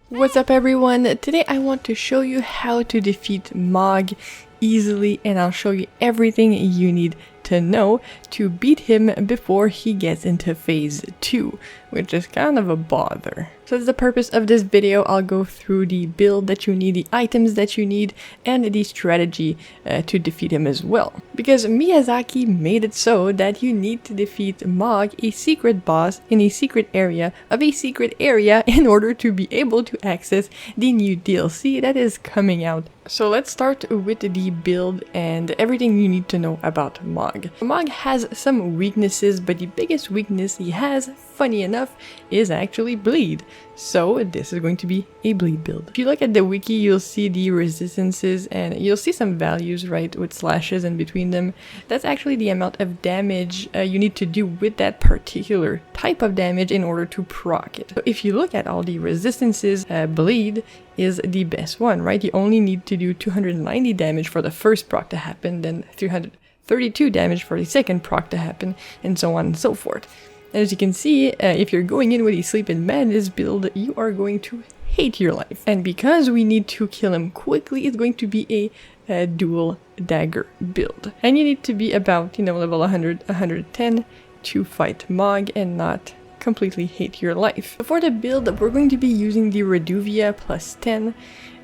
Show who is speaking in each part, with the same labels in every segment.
Speaker 1: What's up everyone? Today I want to show you how to defeat Mogh easily, and I'll show you everything you need to know to beat him before he gets into phase 2, which is kind of a bother. So that's the purpose of this video. I'll go through the build that you need, the items that you need, and the strategy to defeat him as well. Because Miyazaki made it so that you need to defeat Mogh, a secret boss in a secret area of a secret area, in order to be able to access the new DLC that is coming out. So let's start with the build and everything you need to know about Mogh. Mogh has some weaknesses, but the biggest weakness he has, funny enough, is actually bleed. So this is going to be a bleed build. If you look at the wiki, you'll see the resistances and you'll see some values, right, with slashes in between them. That's actually the amount of damage you need to do with that particular type of damage in order to proc it. So if you look at all the resistances, bleed is the best one, right? You only need to do 290 damage for the first proc to happen, then 332 damage for the second proc to happen, and so on and so forth. And as you can see, if you're going in with a Sleep in Madness build, you are going to hate your life. And because we need to kill him quickly, it's going to be a dual dagger build. And you need to be about, level 100, 110 to fight Mogh and not completely hate your life. For the build, we're going to be using the Reduvia plus 10.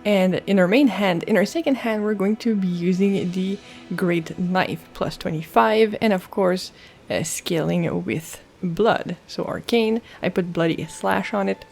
Speaker 1: And in our main hand, in our second hand, we're going to be using the Great Knife plus 25. And of course, scaling with blood. So arcane, I put bloody slash on it,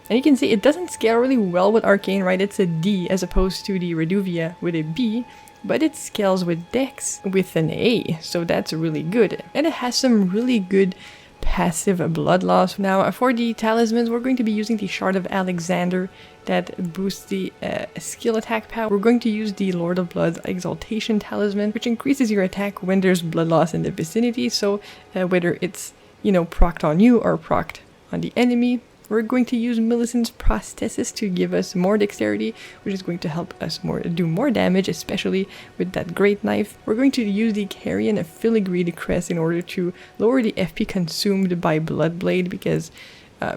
Speaker 1: and you can see it doesn't scale really well with arcane, right? It's a D as opposed to the Reduvia with a B, but it scales with dex with an A, so that's really good. And it has some really good passive blood loss. Now for the talismans, we're going to be using the Shard of Alexander that boosts the skill attack power. We're going to use the Lord of Blood's Exaltation talisman, which increases your attack when there's blood loss in the vicinity, so whether it's procced on you or procced on the enemy. We're going to use Millicent's Prosthesis to give us more dexterity, which is going to help us do more damage, especially with that Great Knife. We're going to use the Carrion Filigreed Crest in order to lower the FP consumed by Bloodblade, because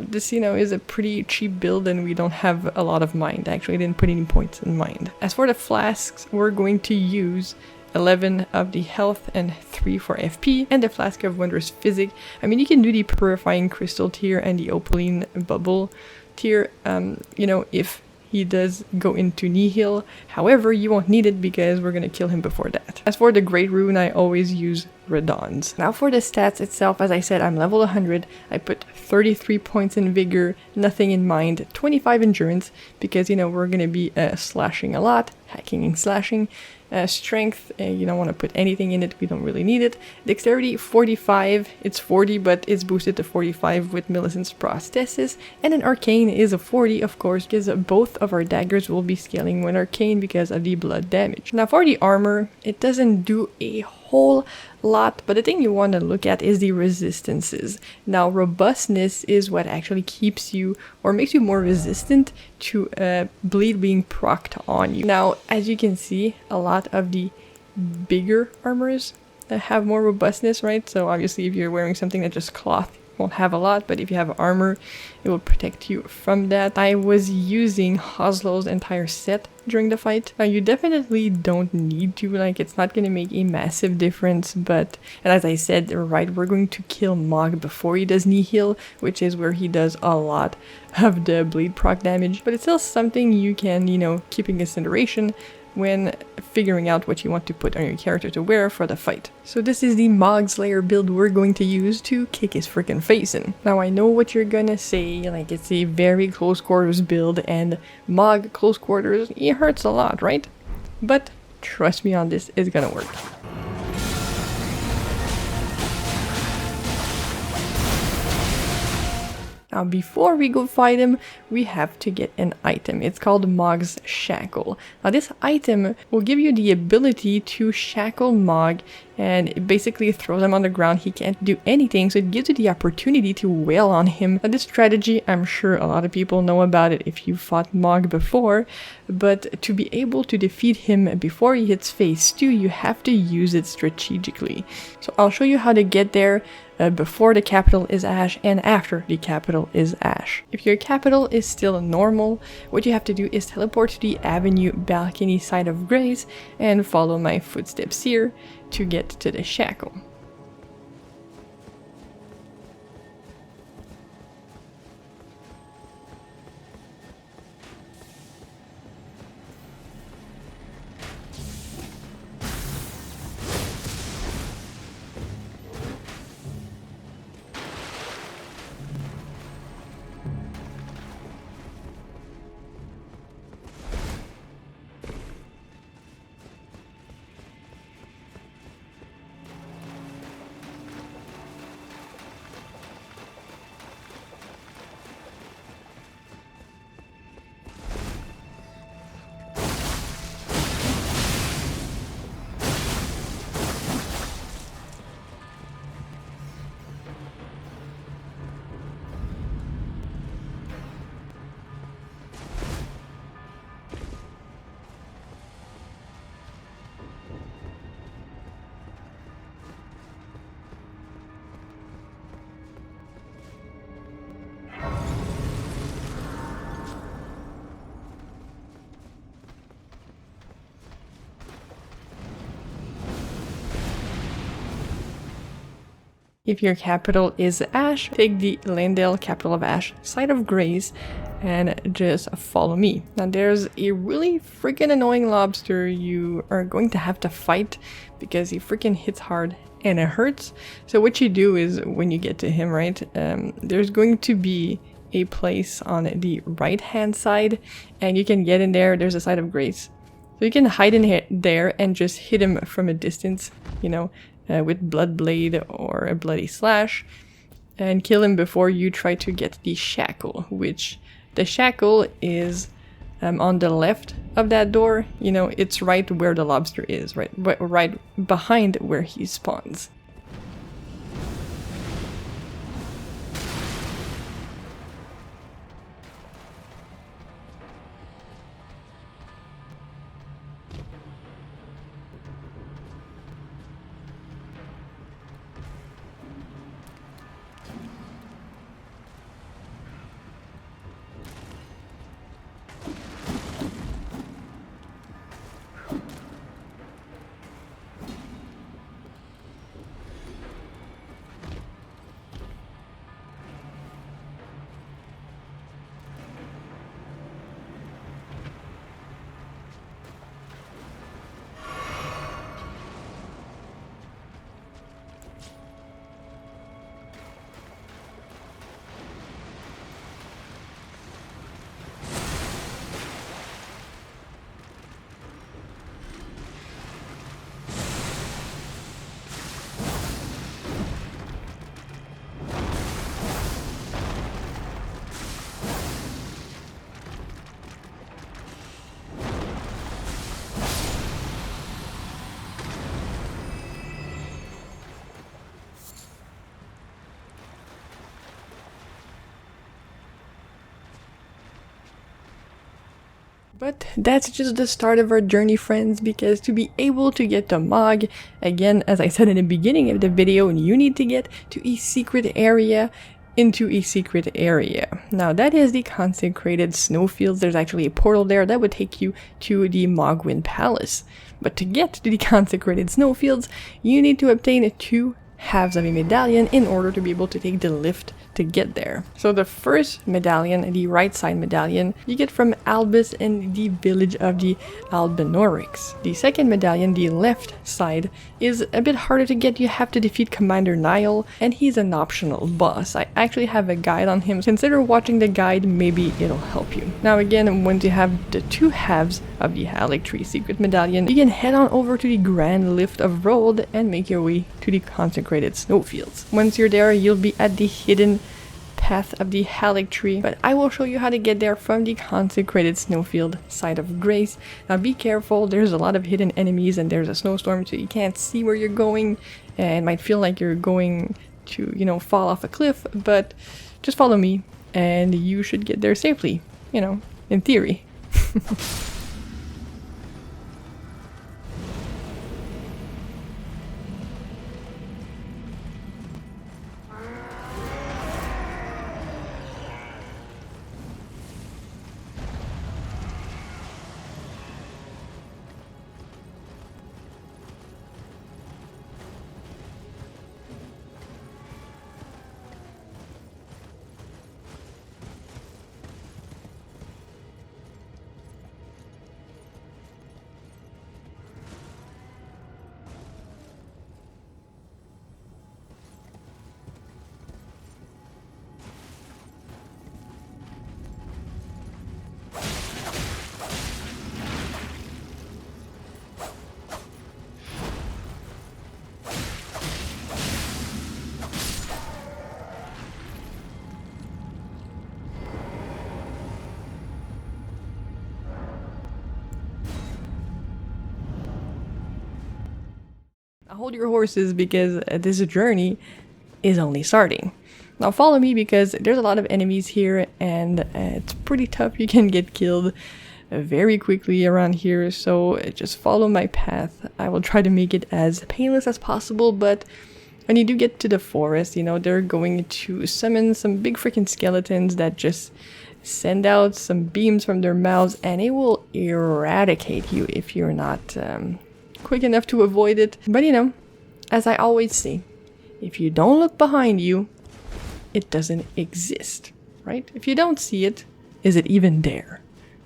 Speaker 1: this, is a pretty cheap build and we don't have a lot of mind. Actually, I didn't put any points in mind. As for the flasks, we're going to use 11 of the health and 3 for FP, and the Flask of Wondrous Physic. I mean, you can do the Purifying Crystal tier and the Opaline Bubble tier, if he does go into Nihil. However, you won't need it because we're going to kill him before that. As for the Great Rune, I always use Radons. Now for the stats itself, as I said, I'm level 100. I put 33 points in Vigor, nothing in Mind, 25 Endurance, because, we're going to be slashing a lot, hacking and slashing. Strength, you don't want to put anything in it, we don't really need it. Dexterity, 45, it's 40, but it's boosted to 45 with Millicent's Prosthesis. And an Arcane is a 40, of course, because both of our daggers will be scaling with Arcane because of the blood damage. Now for the armor, it doesn't do a whole lot, but the thing you want to look at is the resistances. Now robustness is what actually keeps you or makes you more resistant to bleed being procced on you. Now as you can see, a lot of the bigger armors have more robustness, right? So obviously if you're wearing something that's just cloth, won't have a lot, but if you have armor, it will protect you from that. I was using Hoslow's entire set during the fight. Now you definitely don't need to, it's not going to make a massive difference, but, and as I said, right, we're going to kill Mogh before he does Nihil, which is where he does a lot of the bleed proc damage, but it's still something you can, keep in consideration when figuring out what you want to put on your character to wear for the fight. So this is the Mogh Slayer build we're going to use to kick his freaking face in. Now I know what you're gonna say, it's a very close quarters build, and Mogh close quarters, it hurts a lot, right? But trust me on this, it's gonna work. Now before we go fight him, we have to get an item. It's called Mogh's Shackle. Now this item will give you the ability to shackle Mogh and it basically throws him on the ground. He can't do anything, so it gives you the opportunity to wail on him. Now, this strategy, I'm sure a lot of people know about it if you fought Mogh before, but to be able to defeat him before he hits phase 2, you have to use it strategically. So I'll show you how to get there before the capital is Ash and after the capital is Ash. If your capital is still normal, what you have to do is teleport to the avenue balcony side of Grace and follow my footsteps here to get to the shackle. If your capital is Ash, take the Landale, capital of Ash, side of Grace, and just follow me. Now there's a really freaking annoying lobster you are going to have to fight because he freaking hits hard and it hurts. So what you do is when you get to him, right, there's going to be a place on the right hand side and you can get in there. There's a side of Grace. So you can hide in there and just hit him from a distance, you know, with Blood Blade or a Bloody Slash, and kill him before you try to get the shackle, which the shackle is on the left of that door. You know, it's right where the lobster is, right behind where he spawns. But that's just the start of our journey, friends, because to be able to get to Mogh, again, as I said in the beginning of the video, you need to get to a secret area into a secret area. Now that is the consecrated snowfields. There's actually a portal there that would take you to the Moghwyn Palace. But to get to the consecrated snowfields, you need to obtain 2 halves of a medallion in order to be able to take the lift to get there. So the first medallion, the right side medallion, you get from Albus in the village of the Albinorics. The second medallion, the left side, is a bit harder to get. You have to defeat Commander Niall, and he's an optional boss. I actually have a guide on him. Consider watching the guide, maybe it'll help you. Now again, once you have the 2 halves of the Erdtree secret medallion, you can head on over to the Grand Lift of Rold and make your way to the consecrated snowfields. Once you're there, you'll be at the hidden path of the Erdtree, but I will show you how to get there from the consecrated snowfield side of Grace. Now be careful, there's a lot of hidden enemies and there's a snowstorm, so you can't see where you're going, and it might feel like you're going to, you know, fall off a cliff, but just follow me and you should get there safely, you know, in theory. Hold your horses because this journey is only starting. Now follow me because there's a lot of enemies here and it's pretty tough. You can get killed very quickly around here, so just follow my path. I will try to make it as painless as possible, but when you do get to the forest, you know, they're going to summon some big freaking skeletons that just send out some beams from their mouths and it will eradicate you if you're not quick enough to avoid it. But you know, as I always say, if you don't look behind you, it doesn't exist, right? If you don't see it, is it even there?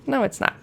Speaker 1: No, it's not.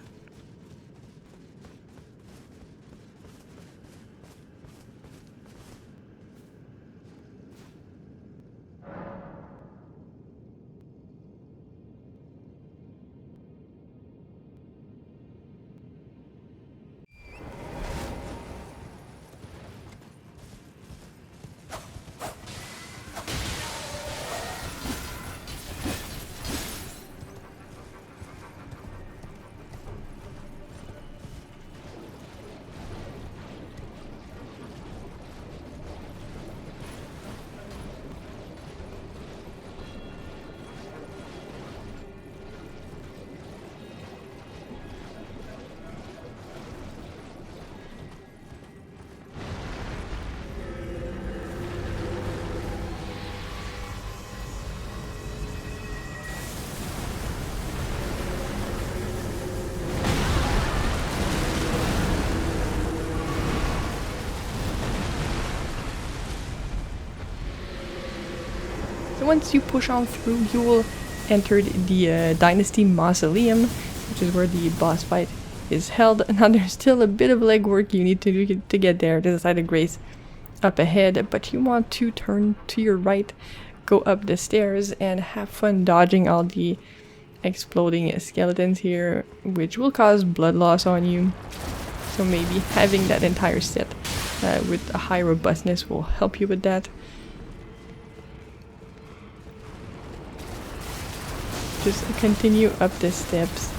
Speaker 1: So once you push on through, you will enter the Dynasty Mausoleum, which is where the boss fight is held. Now there's still a bit of legwork you need to do to get there. There's a side of Grace up ahead, but you want to turn to your right, go up the stairs, and have fun dodging all the exploding skeletons here, which will cause blood loss on you. So maybe having that entire set with a high robustness will help you with that. Just continue up the steps,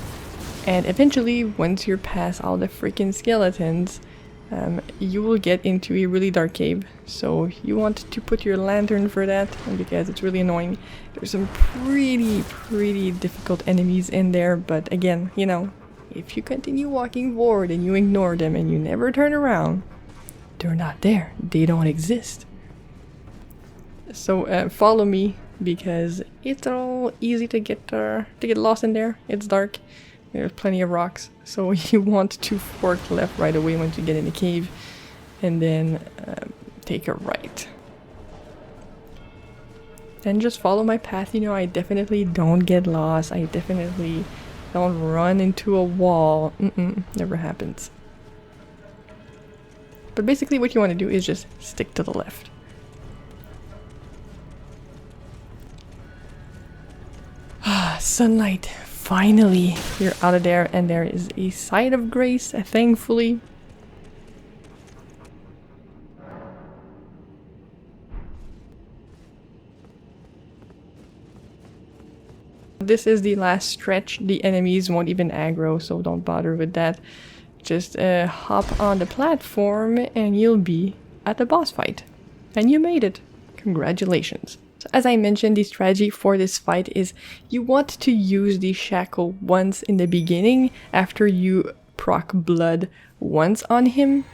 Speaker 1: and eventually, once you're past all the freaking skeletons, you will get into a really dark cave. So you want to put your lantern for that, because it's really annoying. There's some pretty difficult enemies in there, but again, you know, if you continue walking forward and you ignore them and you never turn around, they're not there. They don't exist. So follow me, because it's all easy to get lost in there. It's dark. There's plenty of rocks, so you want to fork left right away once you get in the cave, and then take a right. Then just follow my path. You know, I definitely don't get lost. I definitely don't run into a wall. Never happens. But basically what you want to do is just stick to the left. Sunlight. Finally, you're out of there, and there is a side of Grace, thankfully. this is the last stretch. The enemies won't even aggro, so don't bother with that. Just hop on the platform and you'll be at the boss fight. And you made it. Congratulations. So as I mentioned, the strategy for this fight is you want to use the shackle once in the beginning after you proc blood once on him.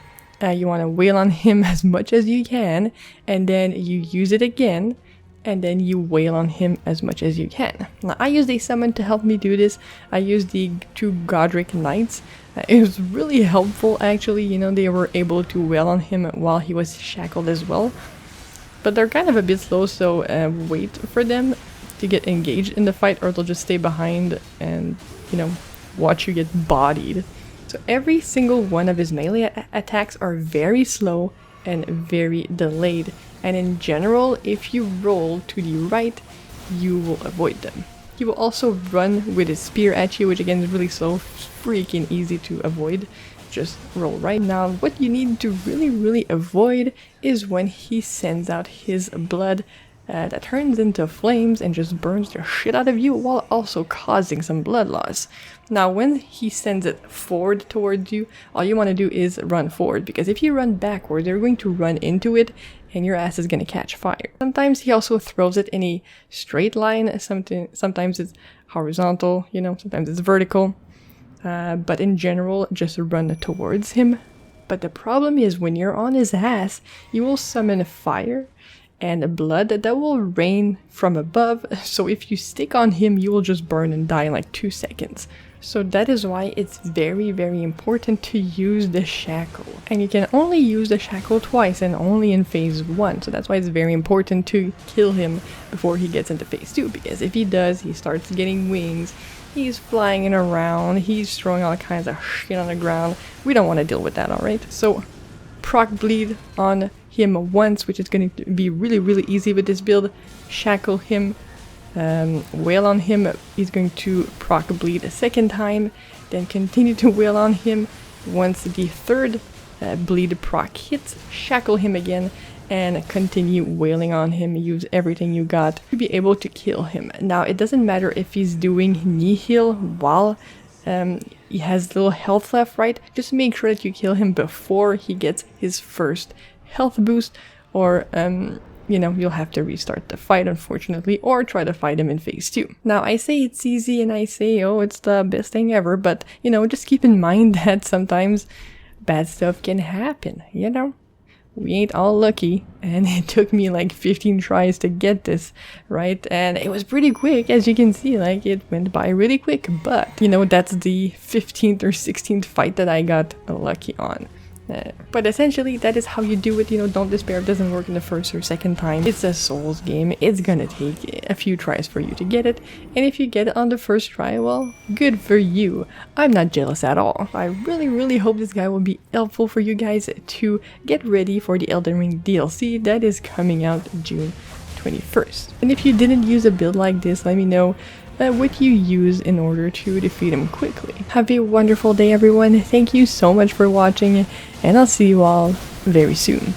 Speaker 1: You want to wail on him as much as you can, and then you use it again, and then you wail on him as much as you can. Now, I used a summon to help me do this. I used the 2 Godric Knights. It was really helpful, actually. You know, they were able to wail on him while he was shackled as well. But they're kind of a bit slow, so wait for them to get engaged in the fight, or they'll just stay behind and, you know, watch you get bodied. So every single one of his melee attacks are very slow and very delayed. And in general, if you roll to the right, you will avoid them. He will also run with his spear at you, which again is really slow, freaking easy to avoid. Just roll right. Now, what you need to really avoid is when he sends out his blood that turns into flames and just burns the shit out of you while also causing some blood loss. Now, when he sends it forward towards you, all you want to do is run forward, because if you run backwards, you're going to run into it and your ass is going to catch fire. Sometimes he also throws it in a straight line, sometimes it's horizontal, you know, sometimes it's vertical. But in general, just run towards him. But the problem is when you're on his ass, you will summon fire and blood that will rain from above. So if you stick on him, you will just burn and die in like 2 seconds. So that is why it's very important to use the shackle. And you can only use the shackle twice and only in phase 1. So that's why it's very important to kill him before he gets into phase 2. Because if he does, he starts getting wings. He's flying around, he's throwing all kinds of shit on the ground. We don't want to deal with that, alright? So, proc bleed on him once, which is going to be really easy with this build. Shackle him, wail on him, he's going to proc bleed a second time, then continue to wail on him. Once the third bleed proc hits, shackle him again, and continue wailing on him. Use everything you got to be able to kill him. Now, it doesn't matter if he's doing nihil while he has little health left, right? Just make sure that you kill him before he gets his first health boost, or you know, you'll have to restart the fight, unfortunately, or try to fight him in phase 2. Now, I say it's easy and I say, oh, it's the best thing ever, but, you know, just keep in mind that sometimes bad stuff can happen, you know? We ain't all lucky, and it took me like 15 tries to get this, right? And it was pretty quick, as you can see, like it went by really quick, but, you know, that's the 15th or 16th fight that I got lucky on. But essentially, that is how you do it, you know, don't despair, it doesn't work in the first or second time. It's a Souls game, it's gonna take a few tries for you to get it, and if you get it on the first try, well, good for you. I'm not jealous at all. I really hope this guy will be helpful for you guys to get ready for the Elden Ring DLC that is coming out June 21st. And if you didn't use a build like this, let me know what you use in order to defeat him quickly. Have a wonderful day, everyone. Thank you so much for watching, and I'll see you all very soon.